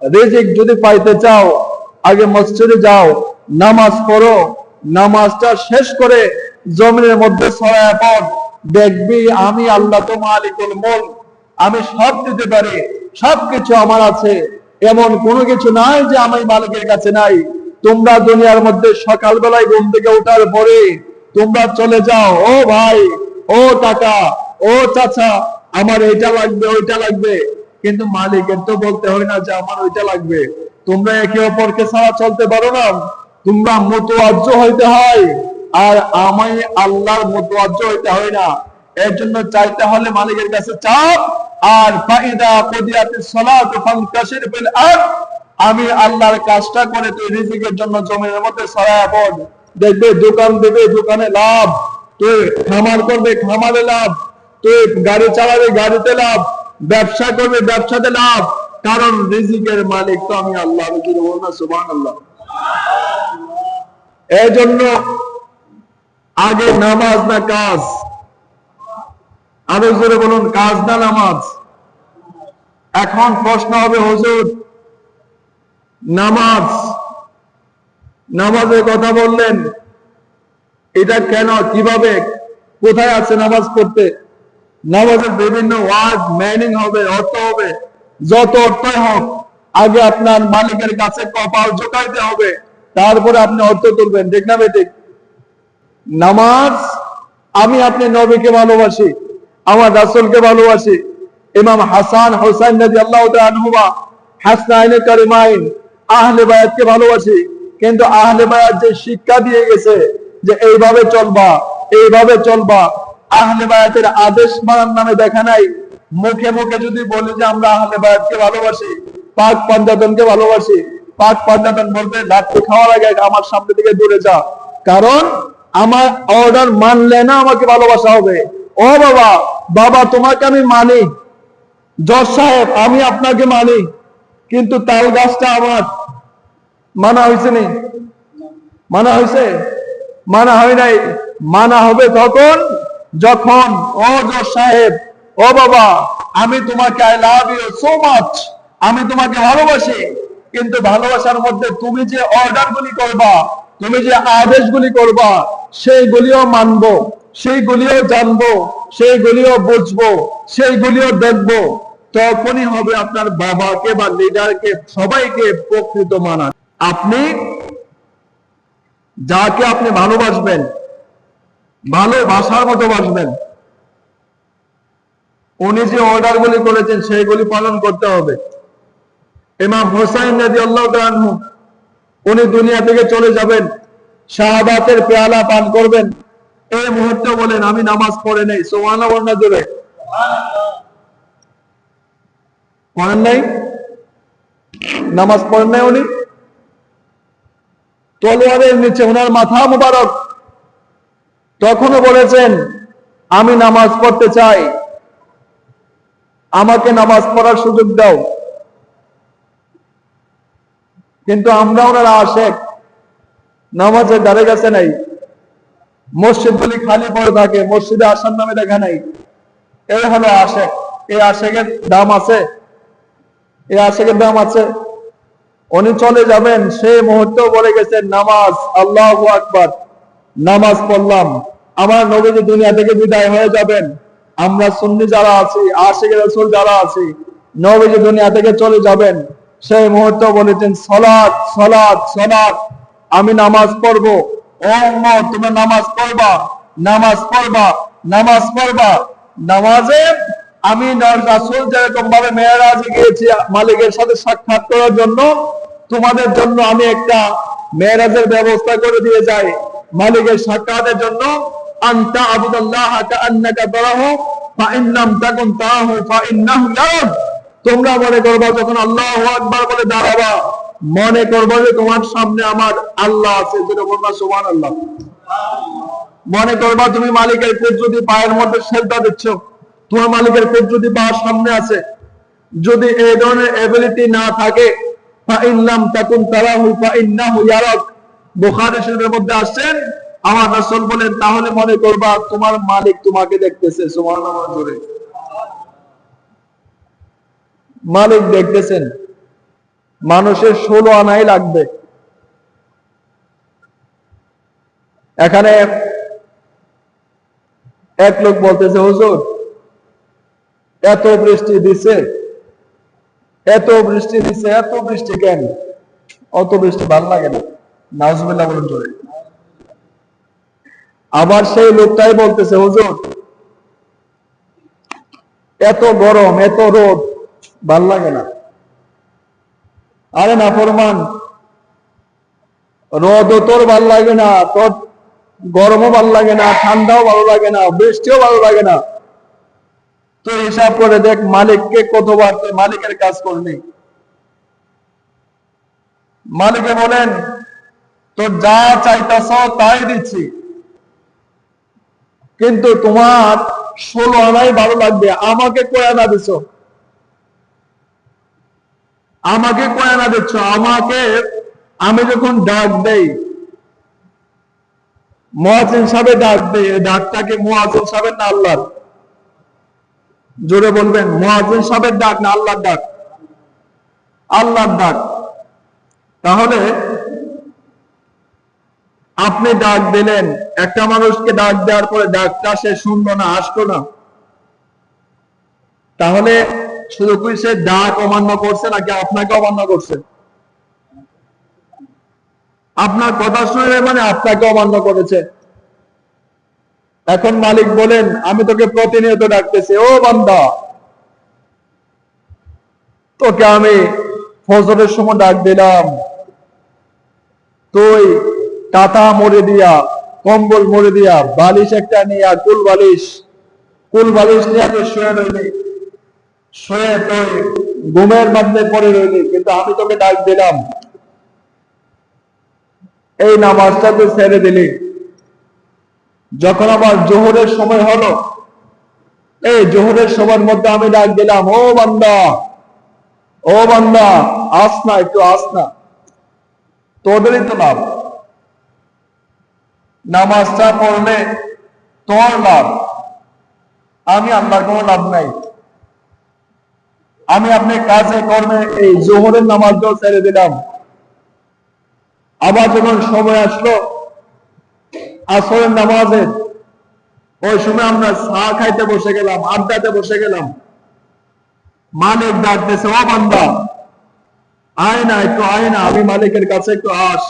রিজিক যদি পাইতে চাও আগে মসজিদে যাও, নামাজ পড়ো, নামাজটা শেষ করে জমিনের মধ্যে ছড়ায় পড়, দেখবি আমি আল্লাহ তো মালিকুল মুলক, আমি সব দিতে পারি, সবকিছু আমার আছে, এমন কোনো কিছু নাই যে আমি মালিকের কাছে নাই। তোমরা দুনিয়ার মধ্যে সকালবেলায় ঘুম থেকে ওঠার পরে তোমরা চলে যাও, ও ভাই, ও কাকা, ও চাচা, আমার এটা লাগবে ওইটা লাগবে, কিন্তু মালিকের তো বলতে হয় না যে আমার ওইটা লাগবে। তোমরা একে অপরকে ছাড়া চলতে পারো না, তোমরা মুতাওয়াজ্জ হইতে হয়, আর আমি আল্লাহর মুতাওয়াজ্জ হইতে হয় না। এর জন্য চাইতে হলে মালিকের কাছে চাও। আর ফাইদা কুদিয়াতিস সালাতু ফান্তাশির ফিল আরদ, আমি আল্লাহর কাজটা করে তুই রিজিকের জন্য জমিনের মধ্যে ছড়ায়া পড়, দেখবে দোকান দেবে দোকানে লাভ, তুই খামার করবে খামারে লাভ, তুই গাড়ি চালাবে গাড়িতে লাভ, ব্যবসা করবে ব্যবসাতে লাভ, কারণ রিজিকের মালিক তো আমি আল্লাহ। সুবহানাল্লাহ। এই জন্য আগে নামাজ না কাজ? আরো জোরে বলুন, কাজ না নামাজ? এখন প্রশ্ন হবে, হুজুর নামাজ, নামাজের কথা বললেন, এটা কেন, কিভাবে, কোথায় আছে নামাজ পড়তে? নামাজের বিভিন্ন ওয়ার্ড মিনিং হবে, অর্থ হবে, যত অর্থই হোক আগে আপনার মালিকের কাছে কপাল ঝুঁকাইতে হবে, তারপরে আপনি অর্থ তুলবেন, ঠিক না বেঠিক? নামাজ, আমি আপনি নবীকে ভালোবাসি, আমার রাসূলকে ভালোবাসি, ইমাম হাসান হুসাইন রাদিয়াল্লাহু তাআলা আনহুমা, হাসনাইন কারিমাইন, আহলে বায়াতকে ভালোবাসি, কিন্তু আহলে বায়াত যে শিক্ষা দিয়ে গেছে যে এইভাবে চলবা এইভাবে চলবা, আহলে বায়াতের আদেশ মানার নামে দেখা নাই। মুখে মুখে যদি বলি যে আমরা আহলে বায়াতকে ভালোবাসি, পাক পাঞ্জাতনকে ভালোবাসি, পাক পাঞ্জাতন বলতে লাঠি খাওয়ার আগে আমার সামনে থেকে দূরে যা, কারণ আমার অর্ডার মানলে না আমাকে ভালোবাসা হবে। ও বাবা, বাবা তোমাকে আমি মানি, জজ সাহেব আমি আপনাকে মানি, কিন্তু তাল গাছটা আমার, মানা হয়েছে নি? মানা হয়েছে? মানা হয় নাই। মানা হবে তখন যখন, ও জজ সাহেব, ও বাবা, আমি তোমাকে I love you so much, আমি তোমাকে ভালোবাসি, কিন্তু ভালোবাসার মধ্যে তুমি যে অর্ডারগুলি করবা, তুমি যে আদেশগুলি করবা, সেইগুলিও মানবো, সেইগুলিও জানবো, সেইগুলিও বুঝবো, সেইগুলিও দেখবো, তখনই হবে আপনার বাবাকে বা লিডারকে সবাইকে প্রকৃত মানা। আপনি যাকে আপনি ভালোবাসবেন, ভালোবাসার মতো বাসবেন, উনি যে অর্ডারগুলি করেছেন সেইগুলি পালন করতে হবে। ইমাম হুসাইন রাদিয়াল্লাহু তাআলা আনহু, উনি দুনিয়া থেকে চলে যাবেন, শাহাদাতের পেয়ালা পান করবেন, এই মুহূর্তে বলেন আমি নামাজ পড়ে নাই। সুবহানাল্লাহ বলনা জোরে, পড়েন নাই? নামাজ পড়েন নাই উনি? তলোয়ারের নিচে ওনার মাথা মুবারক, তখনও বলেছেন আমি নামাজ পড়তে চাই, আমাকে নামাজ পড়ার সুযোগ দাও। কিন্তু আমরা ওনারা আশেক, নামাজের ধারে কাছে নাই, মসজিদগুলি খালি পড়ে থাকে, মসজিদে আসার নামে দেখা নাই। এই হলো আশেক। এই আশেকের দাম আছে? এই আশেকের দাম আছে? উনি চলে যাবেন, সেই মুহূর্তেও বলে গেছেন নামাজ, আল্লাহু আকবার, নামাজ পড়লাম, আমার নবীজি দুনিয়া থেকে বিদায় হয়ে যাবেন। আমরা সুন্নি যারা আছি, আশিক রাসূল যারা আছি, নবীজি দুনিয়া থেকে চলে যাবেন, সেই মুহূর্তে বলেছেন সালাত সালাত সালাত, আমি নামাজ পড়বো। ও উম্মত, তোমরা নামাজ পড়বা, নামাজ পড়বা, নামাজ পড়বা। নামাজে আমি রাসূল যেরকম ভাবে মেরাজে গিয়েছি মালিকের সাথে সাক্ষাৎ করার জন্য, তোমাদের জন্য আমি একটা মেরাজের ব্যবস্থা করে দিয়ে যাই। মালিকের সাক্ষাতের জন্য আনতা আবুদাল্লাহ কাআন্নাকা তারাহু ফাইন লাম তাকুন তারাহু ফাইন্নাহু ইয়ারাক। তোমরা মনে করবা যখন আল্লাহু আকবার বলে দাঁড়াবা, মনে করবা যে তোমার সামনে আমার আল্লাহ আছে, যেটা বলবা সুবহানাল্লাহ। মনে করবা তুমি মালিকের কুদরতি পায়ের মধ্যে সেজদা দিচ্ছ, তোমার মালিকের কুদরতি পা সামনে আছে। যদি এই ধরনের এবিলিটি না থাকে, ফাইন লাম তাকুন তারাহু ফাইন্নাহু ইয়ারাক, বুখারী শরীফের মধ্যে আসছেন, আমার রাসূল বলেন তাহলে মনে করবা তোমার মালিক তোমাকে দেখতেছে। সুবহানাল্লাহ জোরে, মালিক দেখতেছেন। মানুষের 16 আনাই লাগবে। এখানে এক লোক বলতেছে, হুজুর এত বৃষ্টি দিছে, এত বৃষ্টি দিছে, এত বৃষ্টি কেন? অত বৃষ্টি ভালো লাগে না। নাউজুবিল্লাহ বলুন জোরে। আবার সেই লোকটাই বলতেছে, হুজুর এত গরম, এত রোদ ভাল লাগে না। আরে নাফরমান, রোদও তোর ভাল লাগে না, তোর গরমও ভাল লাগে না, ঠান্ডাও ভালো লাগে না, বৃষ্টিও ভালো লাগে না। তুই হিসাব করে দেখ মালিককে কতবার তুই মালিকের কাজ করলি। মালিকে বলেন, তোর যা চাইতাছ তাই দিচ্ছি, কিন্তু তোমার 16 আনাই ভালো লাগবে। আমাকে কয় আনা দিছ, আমাকে কয় আনা দিচ্ছ। আমাকে, আমি যখন ডাক দেই, মুয়াজ্জিন সাহেব ডাক দেই, এই ডাকটাকে মুয়াজ্জিন সাহেবের না আল্লাহর? জোরে বলবেন, মুয়াজ্জিন সাহেবের ডাক না আল্লাহর ডাক? আল্লাহর ডাক। তাহলে আপনি ডাক দিলেন, একটা মানুষকে ডাক দেওয়ার পরে ডাকটা সে শুনলো না, আসলো না, তাহলে শুধু কি সে ডাক অমান্য করছে নাকি আপনাকে অমান্য করছে? আপনার কথা শুনে মানে আপনাকে অমান্য করেছে। এখন মালিক বলেন, আমি তোকে প্রতিনিয়ত ডাকতেছি, ও বান্দা, তোকে আমি ফজরের সময় ডাক দিলাম, তুই কাঁথা মরে দিয়া, কম্বল মরে দিয়া, বালিশ একটা নিয়া, কুল বালিশ নিয়ে তুই শুয়ে রইলি, শুয়ে তুই ঘুমের মধ্যে পড়ে রইলি, কিন্তু আমি তোকে ডাক দিলাম, এই নামাজটা তুই ছেড়ে দিলি। যখন আবার জোহরের সময় হলো, এই জোহরের সময়ের মধ্যে আমি ডাক দিলাম, ও বান্দা, ও বান্দা, আস না, একটু আস না, তোদেরই তো লাভ। নামাজটা পড়লে তোর লাভ, আমি আল্লাহর কোনো লাভ নাই। আমি আপনি কাজে কর্মে এই জোহরের নামাজটাও ছেড়ে দিলাম। আবার যখন সময় আসলো আসরের নামাজের, ওই সময় আমরা চা খাইতে বসে গেলাম, আড্ডাতে বসে গেলাম। মালিক ডাকতেছে, ও বান্দা, আয় না, একটু আয় না, আমি মালিকের কাছে একটু আস,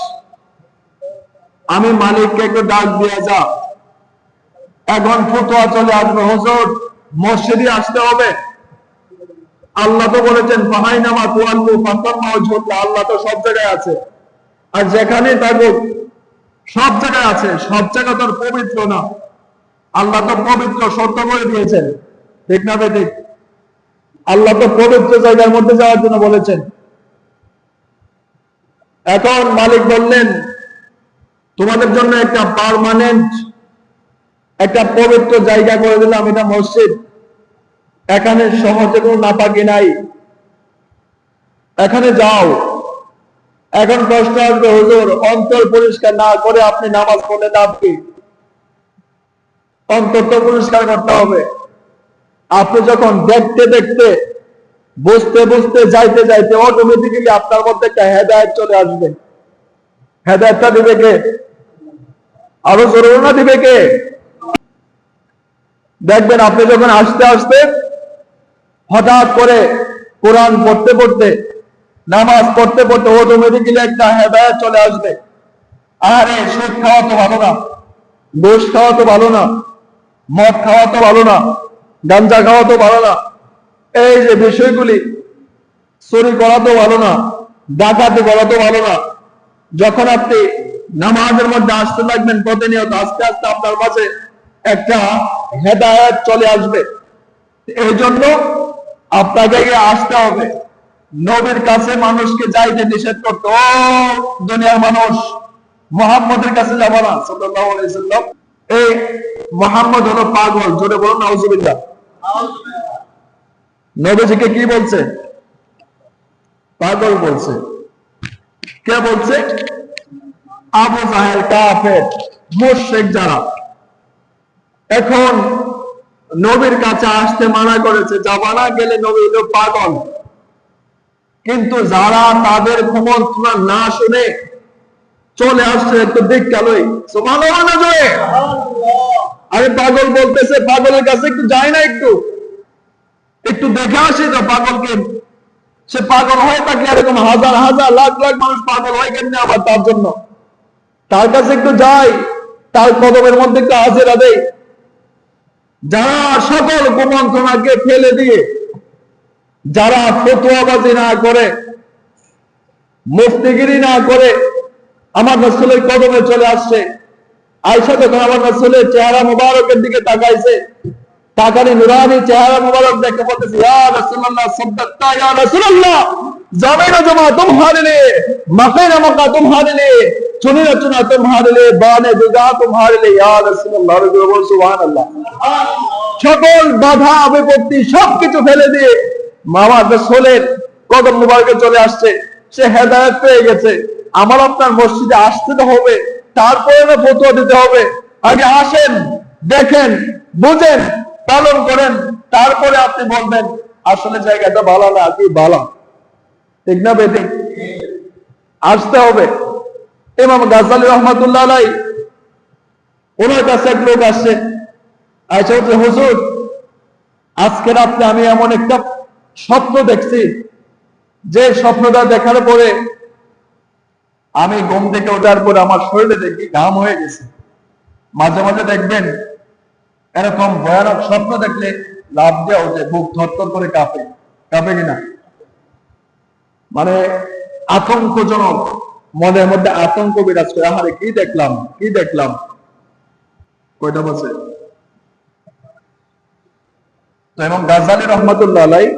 আমি মালিককে একটু ডাক দিয়ে যা। এখন ফতোয়া চলে আসবে, হুজুর মসজিদে আসতে হবে। আল্লাহ তো বলেছেন, ফাহাইনামা তুআল্লু ফাতাম্মা ওয়াজহুল্লাহ, আল্লাহ তো সব জায়গায় আছে, আর যেখানে থাকুক সব জায়গায় আছে। সব জায়গা তো পবিত্র না, আল্লাহ তো পবিত্র শর্ত করে দিয়েছেন, ঠিক না ঠিক? আল্লাহ তো পবিত্র জায়গার মধ্যে যাওয়ার জন্য বলেছেন। এখন মালিক বললেন, তোমাদের জন্য একটা পার্মানেন্ট, একটা পবিত্র জায়গা করে দিলাম, এটা মসজিদ। এখানে সহজে কোনো নাপাকি নাই, এখানে যাও। এখন প্রশ্ন আসবে, হুজুর অন্তর পরিষ্কার না করে আপনি নামাজ পড়লে লাভ কি? অন্তর তো পরিষ্কার করতে হবে। আপনি যখন দেখতে দেখতে, বুঝতে বুঝতে, যাইতে যাইতে অটোমেটিক্যালি আপনার মধ্যে একটা হেদায়েত চলে আসবে। হেদায়েতটা দিবে কে? আরো জোরে না দিবে কে? দেখবেন আপনি যখন আস্তে আস্তে হঠাৎ করে কোরআন পড়তে পড়তে, নামাজ পড়তে পড়তে অটোমেটিক্যালি একটা হেদায়েত চলে আসবে। আরে সুদ খাওয়া তো ভালো না, ঘুষ খাওয়া তো ভালো না, মদ খাওয়া তো ভালো না, গাঞ্জা খাওয়া তো ভালো না, এই যে বিষয়গুলি, চুরি করা তো ভালো না, ডাকাতি করা তো ভালো না। যখন আপনি নামাজের মধ্যে আসতে লাগবেন প্রতিনিয়ত, আস্তে আস্তে আপনার মাঝে একটা হেদায়েত চলে আসবে। এই জন্য আপনাকে আসতে হবে। নবীর কাছে মানুষকে যাইতে নিষেধ করতে, ও দুনিয়ার মানুষ, মুহাম্মদের কাছে যাব না সাল্লাল্লাহু আলাইহি সাল্লাম। এই মুহাম্মদ হলো পাগল, জোরে বলুন নাউজুবিল্লাহ। নবীজিকে কি বলছে? পাগল বলছে। কে বলছে? আবু জাহেল, কাফের, মুশরিক যারা। এখন নবীর কাছে আসতে মানা করেছে, যাবা না, গেলে নবী হলো পাগল। কিন্তু যারা তাদের কুমন্ত্রণা না শুনে চলে আসছে একটু দিক কালোই সুবহানাল্লাহ না জোরে। আরে পাগল বলতেছে, পাগলের কাছে একটু যায় না, একটু দেখে আসে তো পাগলকে। সে পাগল হয়ে থাকলে এরকম হাজার হাজার লাখ লাখ মানুষ পাগল হয় কেন আবার তার জন্য? তার কাছে একটু যাই, তার কদমের মধ্যে একটু হাজিরা দেই। যারা সকল কুমন্ত্রণাকে ফেলে দিয়ে, যারা ফতোয়াবাজি না করে, মুফতিগিরি না করে আমার রাসূলের কদমে চলে আসছে। আয়েশা যখন আমার রাসূলের চেহারা মুবারকের দিকে তাকাইছে, তাকানি নুরানি চেহারা মুবারক দেখে বলতেছে, ইয়া রাসূলুল্লাহ সাদ্দাকতা ইয়া রাসূলুল্লাহ, ज़मीन ज़मा तुम्हारे लिए, मकान मका तुम्हारे लिए, चुनी न चुना तुम्हारे लिए, बाने जुदा तुम्हारे लिए, या রাসূলুল্লাহ সুবহানাল্লাহ। সকল বাধা বিপত্তি সবকিছু ফেলে দিয়ে আমার রাসূলের কদম মুবারকে চলে আসছে। সে হেদায়েত পেয়ে গেছে। আমার আপনার মসজিদে আসতে তো হবে, তারপরে না ফতোয়া দিতে হবে। আগে আসেন, দেখেন, বুঝেন, পালন করেন, তারপরে আপনি বলবেন আসলে জায়গাটা ভালো না কি ভালো, ঠিক না বেঠিক? আসতে হবে। ইমাম গাজ্জালী রহমাতুল্লাহ আলাইহি, ওনার কাছে এক লোক আসছে, আয়েশা বলছে, হুজুর আজকে রাতে আমি এমন একটা স্বপ্ন দেখছি, যে স্বপ্নটা দেখার পরে আমি ঘুম থেকে ওঠার পরে আমার শরীরে দেখি ঘাম হয়ে গেছে। মাঝে মাঝে দেখবেন এরকম ভয়ানক স্বপ্ন দেখলে লাভ দেওয়া হচ্ছে, বুক থরথর করে কাঁপে, কাঁপে কিনা? মানে আতঙ্কজনক, মনের মধ্যে আতঙ্ক বিরাজ করে, আরে কি দেখলাম, কি দেখলাম। কয়টা বছর তো ইমাম গাজ্জালী রহমাতুল্লাহ আলাইহি,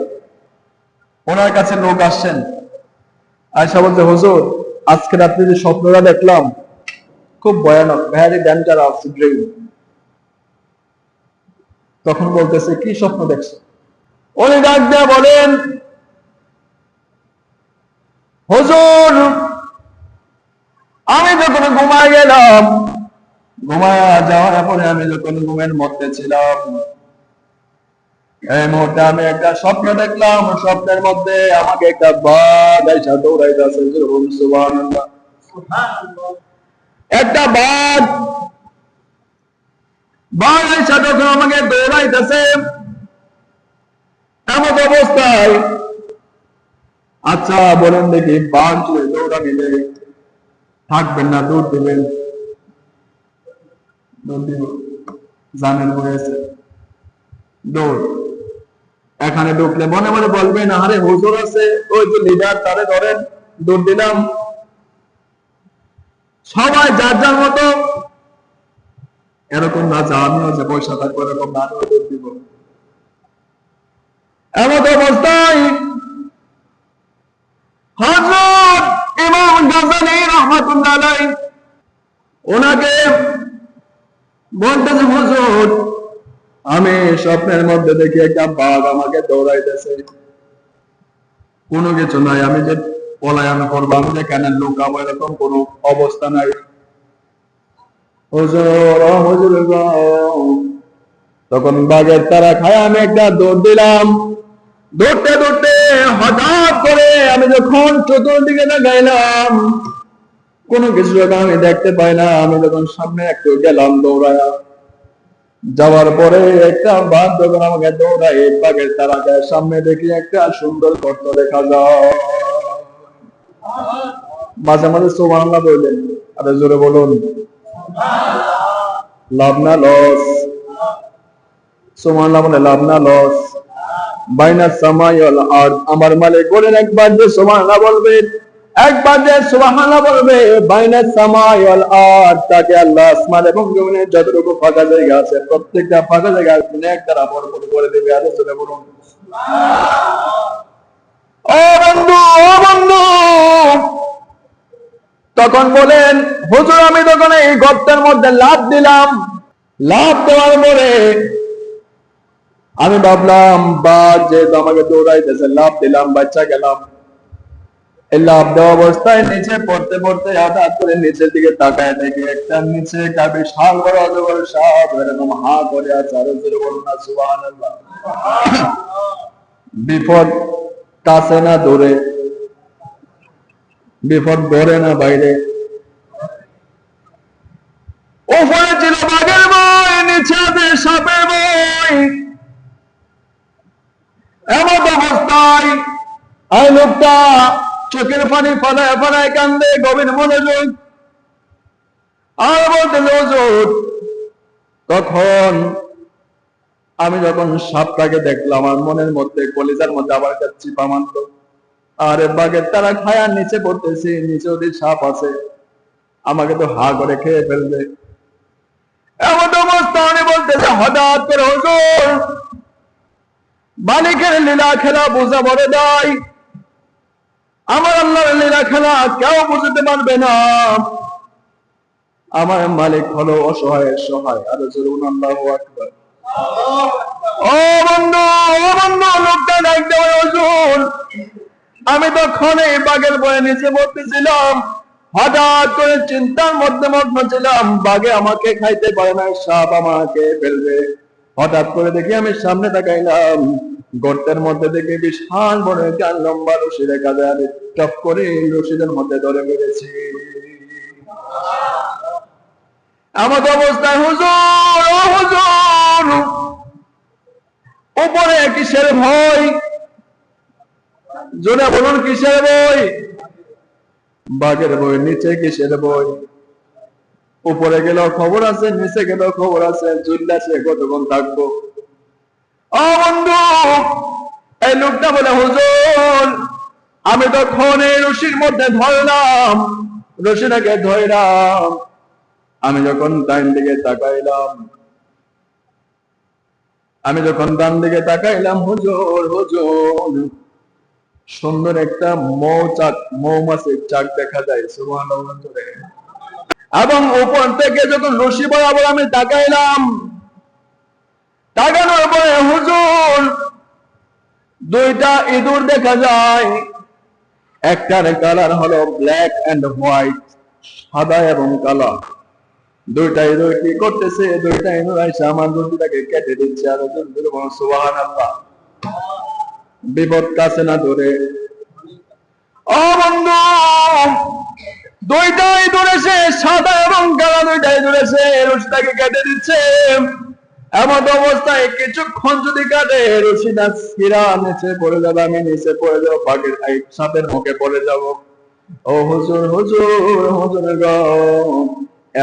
ওনার কাছে লোক আসছেন। আয়েশা বলছে, হুজুর আজকে রাত্রে যে স্বপ্নটা দেখলাম খুব ভয়ানক, ভেরি ডেঞ্জারাস ড্রিম। তখন বলতেছে, কি স্বপ্ন দেখছে? উনি ডাক দিয়ে বলেন, হুজুর আমি যখন ঘুমায় গেলাম, ঘুমায় যাওয়ার পরে আমি যখন ঘুমের মধ্যে ছিলাম, এই মুহূর্তে আমি একটা স্বপ্ন দেখলাম। স্বপ্নের মধ্যে আমাকে একটা বাঘ এসে দৌড়াইতেছে। সুবহানাল্লাহ। একটা বাঘ এসে যখন আমাকে দৌড়াইতেছে, এমন অবস্থায়, আচ্ছা বলেন দেখি, বাঘ যদি দৌড়া নিলে থাকবেন না দৌড় দিবেন? দৌড় দিব, জানেন হয়েছে দৌড়। এখানে ঢুকলে মনে মনে বলবেন, আরে হুজুর আছে, ওই যে লিডার, তারে ধরেন, দৌড় দিলাম। সবাই যার যার মতো, এরকম না যে আমিও যে পয়সা থাকবো এরকম না, আমিও দৌড় দিব। এমন অবস্থায় হযরত ইমাম গাজ্জালী রাহমাতুল্লাহ আলাইহি ওনাকে বলতেছে, হুজুর আমি স্বপ্নের মধ্যে দেখি একটা বাঘ আমাকে দৌড়াইতেছে, কোনো কিছু নাই, আমি যে পলায়ন করবো, আমি যে কেন লুকাবো, এরকম কোনো অবস্থা নাই। হুজুর ও হুজুর গো, তখন বাঘের তারা খায় আমি একটা দৌড় দিলাম। দৌড়তে দৌড়তে হঠাৎ করে আমি যখন চতুর্দিকে তাকাইলাম, কোনো কিছু আমি দেখতে পাই না। আমি যখন সামনে একটু গেলাম দৌড়ায়া, যাওয়ার পরে একটা বাঘ যখন আমাকে দৌড়ায়, বাঘের তারা যায়, সামনে দেখি একটা সুন্দর গর্ত দেখা যায়। মাঝে মাঝে সুবহানাল্লাহ বললেন, আরে জোরে বলুন, লাভ না লস? সুবহানাল্লাহ বলে, লাভ না লস? বাইনাস সামাই ওয়াল আরদ, আমার মালিক বলেন, একবার যে সুবহানাল্লাহ বলবে, একবার যে সুবহানাল্লাহ বলবে, বাইনাস সামাই ওয়াল আরদ, তাকে আল্লাহ আসমান এবং জমিনের যতটুকু ফাঁকা জায়গা আছে প্রত্যেকটা ফাঁকা জায়গা নেক দ্বারা ভরপুর করে দেবে। আরে জোরে বলুন সুবহানাল্লাহ। ও বন্ধু, ও বন্ধু, তখন বলেন, হুজুর আমি তখন এই গর্তের মধ্যে লাফ দিলাম। লাফ দেওয়ার পরে আমি ভাবলাম, বাঘ যেহেতু আমাকে দৌড়াইতেছে, লাফ দিলাম, বাচ্চা গেলাম। এই লাফ দেওয়া অবস্থায় নিচে পড়তে পড়তে হঠাৎ করে নিচের দিকে তাকায় দেখি একটা নিচে একটা বিশাল বড় অজগর সাপ এরকম হা করে আছে। আরো জোরে বলুন না সুবহানাল্লাহ। বিপদ কাছে না দূরে, বিপদ ধরে না বাইরে। উপরে ছিল বাঘের বই, নিচে আছে সাপের বই। এমন অবস্থায় এই লোকটা চোখের পানি ফলায় ফলায় কান্দে, গভীর মনোযোগ, আর বলতে হুজুর তখন আমি যখন সাপটাকে দেখলাম আমার মনের মধ্যে কলিজার মধ্যে আবার একটা চিপা মারলো। আরে বাঘের তারা খায়ার নিচে পড়তেছি, নিচে যদি সাপ আছে আমাকে তো হা করে খেয়ে ফেলবে। এমন অবস্থা উনি বলতেছে, হঠাৎ করে হুজুর মালিকের লীলা খেলা বোঝা বড় দায়, আমার আল্লাহর লীলা খেলা কেউ বুঝতে পারবে না। আমার মালিক হলো অসহায় সহায়। আরো জোরে আল্লাহু আকবার। ও বন্ধু, ও বন্ধু, লোকটা ডাকতে হয় হুজুর আমি তখন এই বাঘের বয়ে নিচে পড়তেছিলাম, হঠাৎ করে চিন্তার মধ্যে মগ্ন ছিলাম, বাঘে আমাকে খাইতে পারে না, সাপ আমাকে ফেলবে। হঠাৎ করে দেখি আমি সামনে তাকাইলাম, গর্তের মধ্যে দেখি বিশাল বড় একটা লম্বা রশি দেখা যায়। আমি টপ করে রশিদের মধ্যে ধরে ফেলেছি। আমার অবস্থায় হুজুর, ও হুজুর উপরে কিসের ভয়? জোরে বলুন কিসের বই? বাঘের বই। নিচে কিসের বই? উপরে গেলেও খবর আছে, নিচে গেলেও খবর আছে, জুল্লাসে কতক্ষণ থাকবো? ও বন্ধু, এই লোকটা বলে হুজুর আমি তখন এই রশির মধ্যে ধরলাম, রশিটাকে ধরলাম, আমি যখন ডান দিকে তাকাইলাম, আমি যখন ডান দিকে তাকাইলাম হুজুর, হুজুর সুন্দর একটা মৌমাছির চাক দেখা যায়। সুবহানাল্লাহ। এবং উপর থেকে যখন রশি বরাবর আমি তাকাইলাম, তাকানোর পরে হুজুর দুইটা ইঁদুর দেখা যায়। একটার কালার হলো ব্ল্যাক এন্ড হোয়াইট, সাদা এবং কালো। দুইটা ইঁদুর কি করতেছে? দুইটা ইঁদুর এসে আমার রশিটাকে কেটে দিচ্ছে। আর সুবহানাল্লাহ। বিপদ কাছে না দূরে। ও বন্ধু, দুইটা ইঁদুর এসে সাদা এবং কালো দুইটা ইঁদুর এসে রশিটাকে কেটে দিচ্ছে। এমন অবস্থায় কিছুক্ষণ যদি কাটে রশিটা ছিঁড়া নিচে পড়ে যাবে, আমি নিচে পড়ে যাবো, বাঘের সাপের মুখে পড়ে যাব। ও হুজুর, হুজুর, হুজুর গো,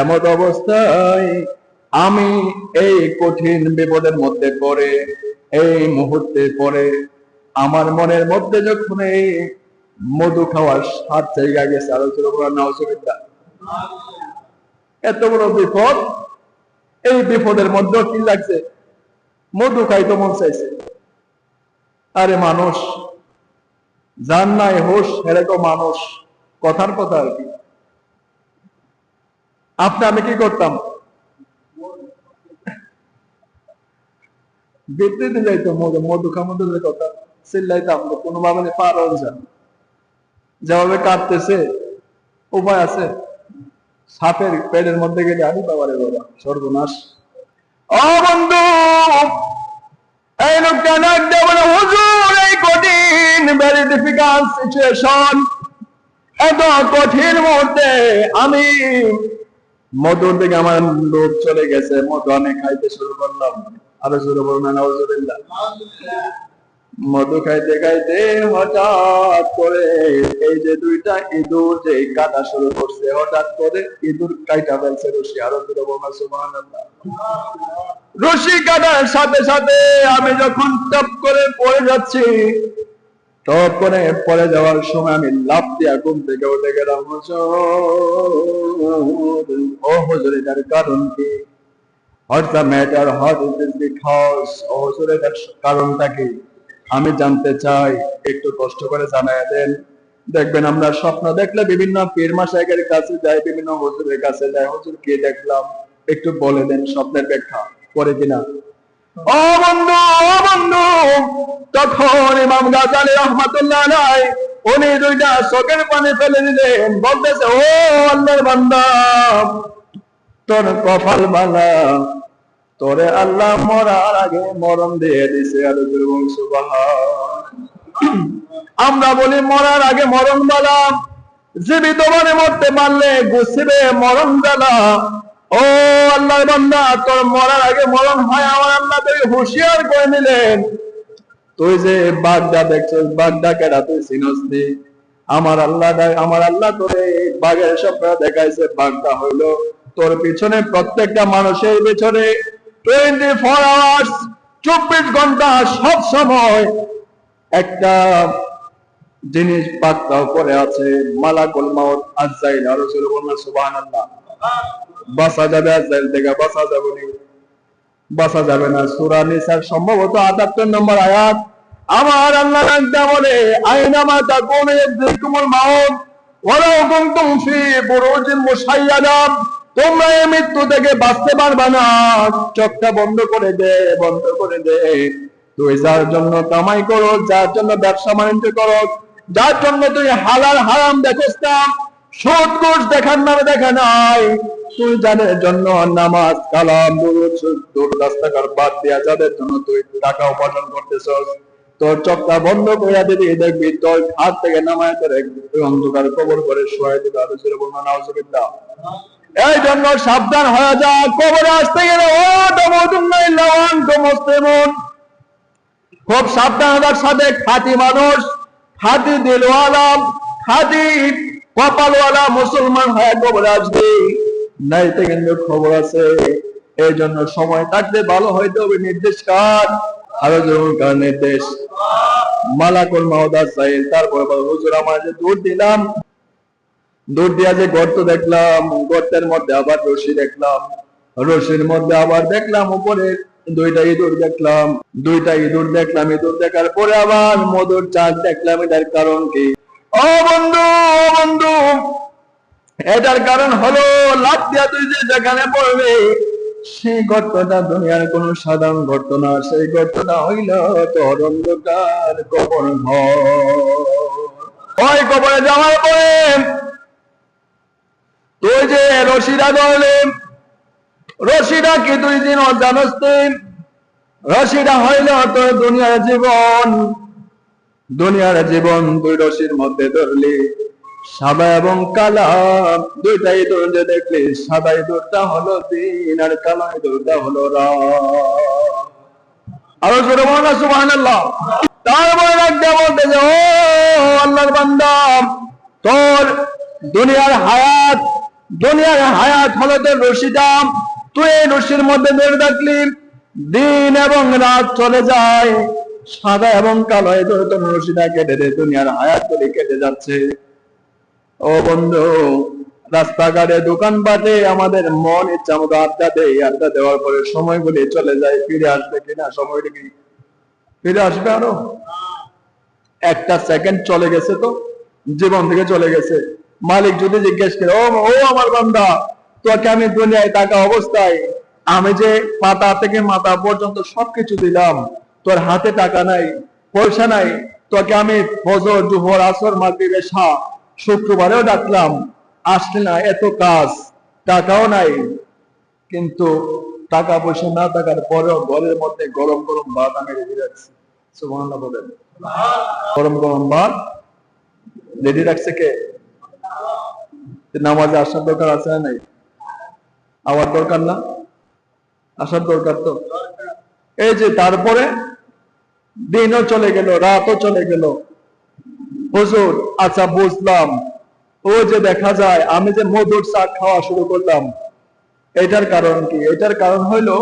এমন অবস্থায় আমি এই কঠিন বিপদের মধ্যে পড়ে, এই মুহূর্তে পড়ে আমার মনের মধ্যে যখন এই মধু খাওয়ার স্বাদ জায়গা গেছে। আলোচনা নাউজুবিল্লাহ। এত বড় বিপদ, এই বিপদের মধ্যে কি লাগছে? মধু খাইতে মন চাইছে। আরে মানুষ জান নাই হোশ, এরা তো মানুষ, কথার কথা আর কি। আপনি আমি কি করতাম? বিদ্যুৎ যাইতো মধু খামদের কথা চিল্লাইতাম, কোনোভাবে পার হয়ে যান। যেভাবে কাটতেছে উপায় আছে? সাপের পেটের মধ্যে গেলে আমি বাবারে বাবা সর্বনাশ। ও বন্ধু, এই লোকটা ডাক দিয়ে বলে হুজুর এই কঠিন, ভেরি ডিফিকাল্ট সিচুয়েশন, এত কঠিন মুহূর্তে আমি মধুর দিকে আমার লোভ চলে গেছে, মধু আমি খাইতে শুরু করলাম। আরো শুরু করুন নাউজুবিল্লাহ। মধু খাইতে খাইতে হঠাৎ করে এই যে দুইটা ইঁদুর যে কাটা শুরু করছে, হঠাৎ করে ইঁদুর কাইটা ফেলছে রশি। আরো শুরু করুন সুবহানাল্লাহ। রশি কাটার সাথে সাথে আমি যখন টপ করে পড়ে যাচ্ছি, টপ করে পড়ে যাওয়ার সময় আমি লাফ দিয়া ঘুম থেকে উঠে গেলাম। ও হুজুর এটার কারণ কি? What's the matter, what is this because? ও হুজুর এটার কারণটা কি আমি জানতে চাই, একটু কষ্ট করে জানায় দেন। দেখবেন আমরা স্বপ্ন দেখলে বিভিন্ন পীর মাশায়েখের কাছে যাই, বিভিন্ন হুজুরের কাছে যাই, হুজুর কি দেখলাম একটু বলে দেন, স্বপ্নের ব্যাখ্যা করে কিনা। ও বন্ধু, ও বন্ধু, তখন ইমাম গাজ্জালী রাহমাতুল্লাহ আলাইহি উনি দুইটা চোখের পানি ফেলে দিলেন, বলতেছে ও আল্লাহর বান্দা, তোর কপাল ভালো, তোরে আল্লাহ মরার আগে মরণ দিয়ে দিছে। আর সুবহান। আমরা বলি মরার আগে মরণ বালা, জীবিত মনে মরতে পারলে গুছিবে মরণ জ্বালা। ও আল্লাহর বান্দা, তোর মরার আগে মরণ হয়, আমার আল্লাহ তুই হুঁশিয়ার করে নিলেন। তুই যে বাঘটা দেখছিস, বাঘটা কেডা তুই চিনস নি? আমার আল্লাহ তোরে বাঘের স্বপ্ন দেখাইছে। বাঘটা হইলো তোর পিছনে, প্রত্যেকটা মানুষের পিছনে 24 আওয়ার্স, 24 ঘন্টা সব সময় একটা জিনিস পাকড়াও করে আছে, মালাকুল মাউত, আজরাইল। আর রাসূল বলেন সুবহানাল্লাহ। বাঁচা যাবে আজরাইল থেকে? বাঁচা যাবে না, বাঁচা যাবে না। সূরা নিসার সম্ভবত 78 নম্বর আয়াত আমার আল্লাহ রাখতে বলে, আইনামা তাকুনু ইয়াদরিকুমুল মাউত ওয়ালাউ কুনতুম ফি বুরুজিন মুশাইয়াদা। তোমরা এই মৃত্যু থেকে বাঁচতে পারবে না। চোখটা বন্ধ করে দে, বন্ধ করে দে। তুই যার জন্য কামাই করো, যার জন্য ব্যবসা বাণিজ্য করো, যার জন্য তুই হালাল হারাম দেখোস না, সুদ ঘুষ দেখার নামে দেখা নাই, তুই যাদের জন্য নামাজ কালাম দূর রাস্তাঘাট বাদ দিয়া যাদের জন্য তুই টাকা উপার্জন করতেছস, তোর চোখটা বন্ধ করে দিবি, দেখবি তোর হাত থেকে নামায় তোর অন্ধকার কবর করে শোয়াই দিবে। আরো জোরে বলুন নাউজুবিল্লাহ। এই জন্য সাবধান হয়ে যা, কবরে আসতে গেলে ও তামুতুন্না ইল্লা ওয়া আনতুম মুসলিমুন। খুব সাবধানতার সাথে খাঁটি মানুষ, খাঁটি দিলওয়ালা, খাঁটি কপালওয়ালা মুসলমান হয়ে কবরে আসবে, নাইতে কিন্তু খবর আছে। এই জন্য সময় থাকতে ভালো হইতে হবে। নির্দেশ কার? আরো যেমন কার নির্দেশ? মালাকুল মাউত আজরাইল। তারপর হুজুর আমার যে দূর দিলাম, দূর দিয়া যে গর্ত দেখলাম, গর্তের মধ্যে আবার রশি দেখলাম, রশির মধ্যে আবার দেখলাম উপরে দুইটা ইঁদুর দেখলাম, দুইটা ইঁদুর দেখলাম। ইঁদুর দেখার পরে আবার মধুর চাঁদ দেখলাম। এটার কারণ কি? ও বন্ধু, ও বন্ধু, এটার কারণ হলো লাফ দিয়া তুই যে যেখানে পড়বে, সেই গর্তটা দুনিয়ার কোন সাধারণ গর্ত না। সেই গর্তটা হইল তোর অন্ধকার কবর ঘর। ওই কবরে যাওয়ার পরে তুই যে রশিটা ধরলে, রশিটা কি তুই জানোস? রশিটা হইল তোর দুনিয়ার জীবন। দুনিয়ার জীবন তুই রশির মধ্যে ধরলি। সাদা এবং কালা দুইটা ইঁদুর যে দেখলি, সাদা ইঁদুরটা হলো দিন আর কালা ইঁদুরটা হলো রাত। আরো জোরে বলো সুবহানাল্লাহ। তারপরে রাখতে বলতেছে, ও আল্লাহর বান্দা, তোর দুনিয়ার হায়াত, দুনিয়ার হায়াত হলো তোর রশিটা। তুই এই রশির মধ্যে ধরে থাকলি, দিন এবং রাত চলে যায়, সাদা এবং কালো ইঁদুর তোর রশিটা কেটে দে, দুনিয়ার হায়াত গুলি কেটে যাচ্ছে। ও বন্ধু, রাস্তাঘাটে দোকানপাটে আমাদের মন ইচ্ছা মতো আড্ডা দেয়, আড্ডা দেওয়ার পরে সময়গুলি চলে যায়, ফিরে আসবে কিনা? সময়টা কি ফিরে আসবে? আরো একটা সেকেন্ড চলে গেছে তো জীবন থেকে চলে গেছে। মালিক যদি জিজ্ঞেস করে, ও আমার বান্দা, তোকে আমি দুনিয়ায় থাকা অবস্থায় আমি যে পাতা থেকে মাথা পর্যন্ত সবকিছু দিলাম, তোর হাতে টাকা নাই, পয়সা নাই, তোকে আমি ফজর, জোহর, আসর, মাগরিব, এশা, শুক্রবারেও ডাকলাম, আসলে না। এত কাজ, টাকাও নাই, কিন্তু টাকা পয়সা না থাকার পরেও ঘরের মধ্যে গরম গরম ভাত আমি রেডি রাখছি। সুবহানাল্লাহ বলেন। গরম গরম ভাত রেডি রাখছে কে? নামাজে আসার দরকার আছে না নাই? আওয়ার দরকার না? আসার দরকার তো। এই যে তারপরে দিনও চলে গেল, রাতও চলে গেল। হুজুর, আচ্ছা বুঝলাম, ও যে দেখা যায় আমি যে মধুর চা খাওয়া শুরু করলাম, এটার কারণ কি? এটার কারণ হইলো